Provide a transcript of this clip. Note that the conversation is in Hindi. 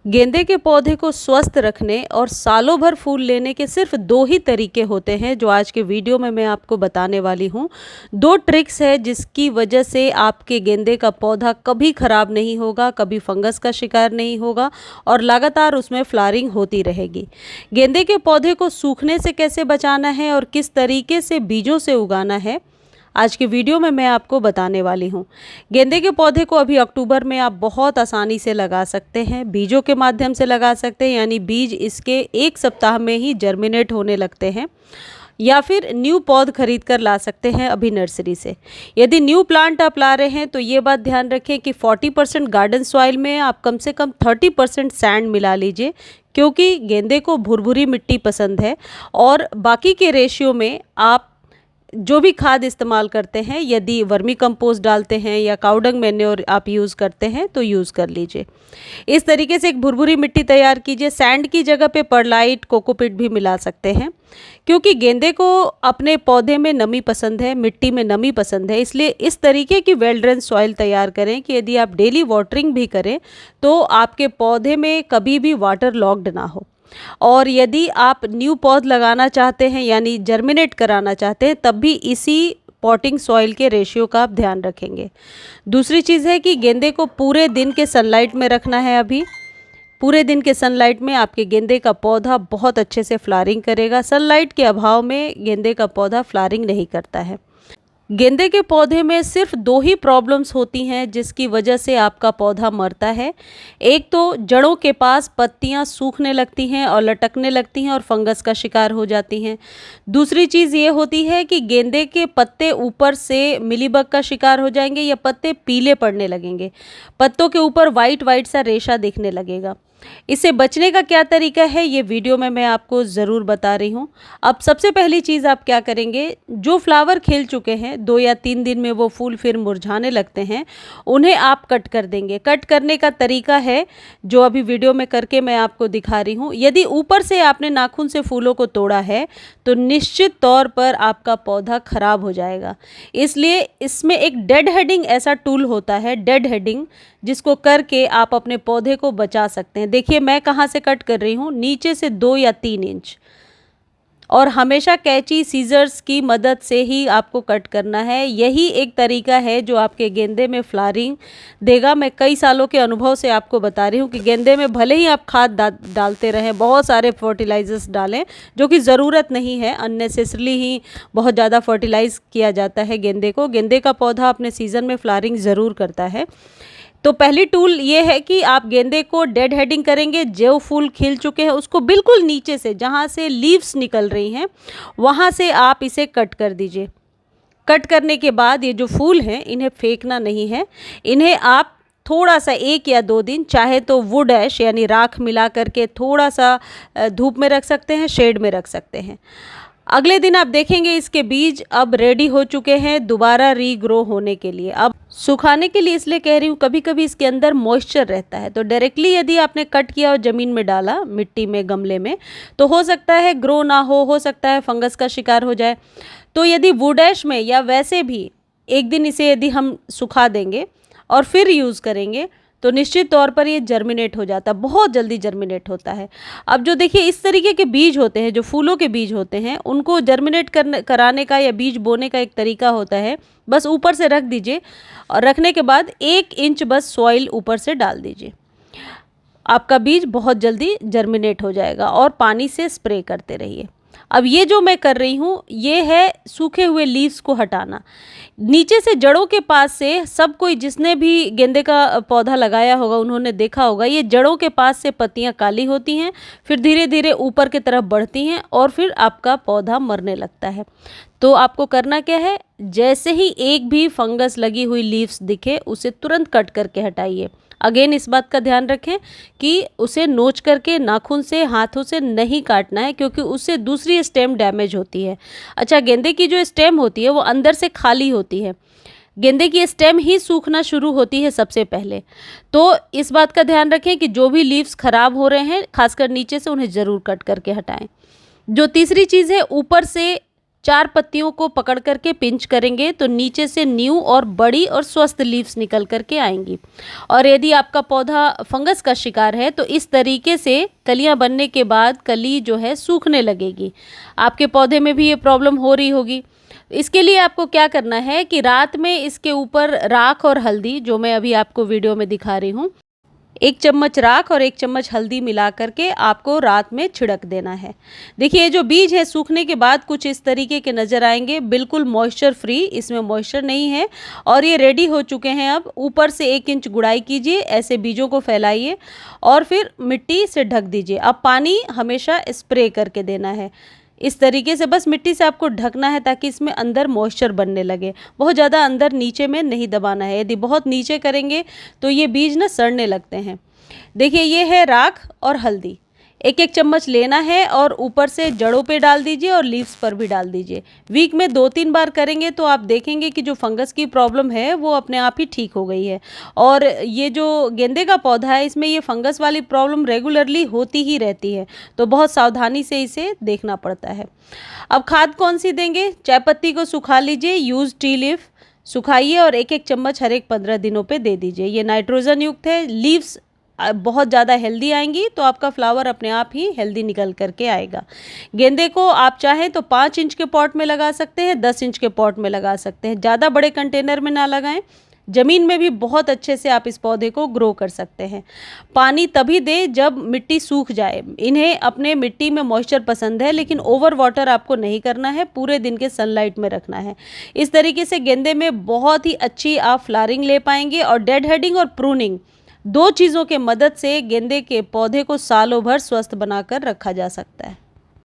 गेंदे के पौधे को स्वस्थ रखने और सालों भर फूल लेने के सिर्फ दो ही तरीके होते हैं जो आज के वीडियो में मैं आपको बताने वाली हूँ। दो ट्रिक्स है जिसकी वजह से आपके गेंदे का पौधा कभी ख़राब नहीं होगा, कभी फंगस का शिकार नहीं होगा और लगातार उसमें फ्लावरिंग होती रहेगी। गेंदे के पौधे को सूखने से कैसे बचाना है और किस तरीके से बीजों से उगाना है, आज की वीडियो में मैं आपको बताने वाली हूँ। गेंदे के पौधे को अभी अक्टूबर में आप बहुत आसानी से लगा सकते हैं, बीजों के माध्यम से लगा सकते हैं, यानी बीज इसके 1 सप्ताह में ही जर्मिनेट होने लगते हैं, या फिर न्यू पौध खरीद कर ला सकते हैं अभी नर्सरी से। यदि न्यू प्लांट आप ला रहे हैं तो ये बात ध्यान रखें कि 40% गार्डन सॉइल में आप कम से कम 30% सैंड मिला लीजिए, क्योंकि गेंदे को भुरभुरी मिट्टी पसंद है। और बाकी के रेशियो में आप जो भी खाद इस्तेमाल करते हैं, यदि वर्मी कंपोस्ट डालते हैं या काउडंग मैन्योर आप यूज़ करते हैं तो यूज़ कर लीजिए। इस तरीके से एक भुरभुरी मिट्टी तैयार कीजिए। सैंड की जगह पे परलाइट, कोकोपीट भी मिला सकते हैं, क्योंकि गेंदे को अपने पौधे में नमी पसंद है, मिट्टी में नमी पसंद है। इसलिए इस तरीके की वेल ड्रेन सॉइल तैयार करें कि यदि आप डेली वाटरिंग भी करें तो आपके पौधे में कभी भी वाटर लॉक्ड ना हो। और यदि आप न्यू पौध लगाना चाहते हैं यानी जर्मिनेट कराना चाहते हैं, तब भी इसी पॉटिंग सॉइल के रेशियो का आप ध्यान रखेंगे। दूसरी चीज़ है कि गेंदे को पूरे दिन के सनलाइट में रखना है। अभी पूरे दिन के सनलाइट में आपके गेंदे का पौधा बहुत अच्छे से फ्लावरिंग करेगा। सनलाइट के अभाव में गेंदे का पौधा फ्लावरिंग नहीं करता है। गेंदे के पौधे में सिर्फ दो ही प्रॉब्लम्स होती हैं जिसकी वजह से आपका पौधा मरता है। एक तो जड़ों के पास पत्तियां सूखने लगती हैं और लटकने लगती हैं और फंगस का शिकार हो जाती हैं। दूसरी चीज़ ये होती है कि गेंदे के पत्ते ऊपर से मिलीबग का शिकार हो जाएंगे या पत्ते पीले पड़ने लगेंगे, पत्तों के ऊपर वाइट वाइट सा रेशा दिखने लगेगा। इससे बचने का क्या तरीका है, ये वीडियो में मैं आपको ज़रूर बता रही हूँ। अब सबसे पहली चीज़ आप क्या करेंगे, जो फ्लावर खिल चुके हैं 2 या 3 दिन में वो फूल फिर मुरझाने लगते हैं, उन्हें आप कट कर देंगे। कट करने का तरीका है जो अभी वीडियो में करके मैं आपको दिखा रही हूँ। यदि ऊपर से आपने नाखून से फूलों को तोड़ा है तो निश्चित तौर पर आपका पौधा खराब हो जाएगा। इसलिए इसमें एक डेड हेडिंग ऐसा टूल होता है, डेड हेडिंग, जिसको करके आप अपने पौधे को बचा सकते हैं। देखिए मैं कहाँ से कट कर रही हूँ, नीचे से 2 या 3 इंच, और हमेशा कैंची सीजर्स की मदद से ही आपको कट करना है। यही एक तरीका है जो आपके गेंदे में फ्लावरिंग देगा। मैं कई सालों के अनुभव से आपको बता रही हूँ कि गेंदे में भले ही आप खाद डालते रहें, बहुत सारे फर्टिलाइजर्स डालें जो कि ज़रूरत नहीं है, अननेसेसरली ही बहुत ज़्यादा फर्टिलाइज किया जाता है गेंदे को। गेंदे का पौधा अपने सीज़न में फ्लावरिंग ज़रूर करता है। तो पहली टूल ये है कि आप गेंदे को डेड हेडिंग करेंगे। जो फूल खिल चुके हैं उसको बिल्कुल नीचे से, जहाँ से लीव्स निकल रही हैं, वहाँ से आप इसे कट कर दीजिए। कट करने के बाद ये जो फूल हैं इन्हें फेंकना नहीं है, इन्हें आप थोड़ा सा 1 या 2 दिन चाहे तो वुड ऐश यानी राख मिला करके थोड़ा सा धूप में रख सकते हैं, शेड में रख सकते हैं। अगले दिन आप देखेंगे इसके बीज अब रेडी हो चुके हैं दोबारा रीग्रो होने के लिए। अब सुखाने के लिए इसलिए कह रही हूँ, कभी कभी इसके अंदर मॉइस्चर रहता है, तो डायरेक्टली यदि आपने कट किया और ज़मीन में डाला, मिट्टी में, गमले में, तो हो सकता है ग्रो ना हो सकता है फंगस का शिकार हो जाए। तो यदि वुड ऐश में या वैसे भी एक दिन इसे यदि हम सुखा देंगे और फिर यूज़ करेंगे तो निश्चित तौर पर ये जर्मिनेट हो जाता है, बहुत जल्दी जर्मिनेट होता है। अब जो देखिए इस तरीके के बीज होते हैं, जो फूलों के बीज होते हैं, उनको जर्मिनेट कराने का या बीज बोने का एक तरीका होता है, बस ऊपर से रख दीजिए और रखने के बाद 1 इंच बस सॉइल ऊपर से डाल दीजिए। आपका बीज बहुत जल्दी जर्मिनेट हो जाएगा और पानी से स्प्रे करते रहिए। अब ये जो मैं कर रही हूँ ये है सूखे हुए लीव्स को हटाना। नीचे से जड़ों के पास से सब कोई, जिसने भी गेंदे का पौधा लगाया होगा उन्होंने देखा होगा, ये जड़ों के पास से पत्तियां काली होती हैं, फिर धीरे धीरे ऊपर की तरफ बढ़ती हैं और फिर आपका पौधा मरने लगता है। तो आपको करना क्या है, जैसे ही एक भी फंगस लगी हुई लीव्स दिखे उसे तुरंत कट करके हटाइए। अगेन इस बात का ध्यान रखें कि उसे नोच करके, नाखून से, हाथों से नहीं काटना है, क्योंकि उससे दूसरी स्टेम डैमेज होती है। अच्छा, गेंदे की जो स्टेम होती है वो अंदर से खाली होती है, गेंदे की स्टेम ही सूखना शुरू होती है सबसे पहले। तो इस बात का ध्यान रखें कि जो भी लीव्स खराब हो रहे हैं खासकर नीचे से, उन्हें ज़रूर कट करके हटाएं। जो तीसरी चीज़ है, ऊपर से 4 पत्तियों को पकड़ करके पिंच करेंगे तो नीचे से न्यू और बड़ी और स्वस्थ लीव्स निकल करके आएंगी। और यदि आपका पौधा फंगस का शिकार है तो इस तरीके से कलियां बनने के बाद कली जो है सूखने लगेगी। आपके पौधे में भी ये प्रॉब्लम हो रही होगी। इसके लिए आपको क्या करना है कि रात में इसके ऊपर राख और हल्दी, जो मैं अभी आपको वीडियो में दिखा रही हूँ, 1 चम्मच राख और 1 चम्मच हल्दी मिला करके आपको रात में छिड़क देना है। देखिए जो बीज है सूखने के बाद कुछ इस तरीके के नज़र आएंगे, बिल्कुल मॉइस्चर फ्री, इसमें मॉइस्चर नहीं है और ये रेडी हो चुके हैं। अब ऊपर से 1 इंच गुड़ाई कीजिए, ऐसे बीजों को फैलाइए और फिर मिट्टी से ढक दीजिए। अब पानी हमेशा स्प्रे करके देना है। इस तरीके से बस मिट्टी से आपको ढकना है ताकि इसमें अंदर मॉइस्चर बनने लगे। बहुत ज़्यादा अंदर नीचे में नहीं दबाना है, यदि बहुत नीचे करेंगे तो ये बीज ना सड़ने लगते हैं। देखिए ये है राख और हल्दी, 1-1 चम्मच लेना है और ऊपर से जड़ों पे डाल दीजिए और लीव्स पर भी डाल दीजिए। वीक में 2-3 बार करेंगे तो आप देखेंगे कि जो फंगस की प्रॉब्लम है वो अपने आप ही ठीक हो गई है। और ये जो गेंदे का पौधा है इसमें ये फंगस वाली प्रॉब्लम रेगुलरली होती ही रहती है, तो बहुत सावधानी से इसे देखना पड़ता है। अब खाद कौन सी देंगे? चाय पत्ती को सुखा लीजिए, यूज टी लीफ सुखाइए और 1-1 चम्मच हर एक 15 दिनों पे दे दीजिए। ये नाइट्रोजन युक्त है, लीव्स बहुत ज़्यादा हेल्दी आएंगी तो आपका फ्लावर अपने आप ही हेल्दी निकल करके आएगा। गेंदे को आप चाहें तो 5 इंच के पॉट में लगा सकते हैं, 10 इंच के पॉट में लगा सकते हैं, ज़्यादा बड़े कंटेनर में ना लगाएं। ज़मीन में भी बहुत अच्छे से आप इस पौधे को ग्रो कर सकते हैं। पानी तभी दें जब मिट्टी सूख जाए। इन्हें अपने मिट्टी में मॉइस्चर पसंद है, लेकिन ओवर वाटर आपको नहीं करना है, पूरे दिन के सनलाइट में रखना है। इस तरीके से गेंदे में बहुत ही अच्छी आप फ्लावरिंग ले पाएंगे। और डेड हेडिंग और प्रूनिंग 2 चीज़ों के मदद से गेंदे के पौधे को सालों भर स्वस्थ बनाकर रखा जा सकता है।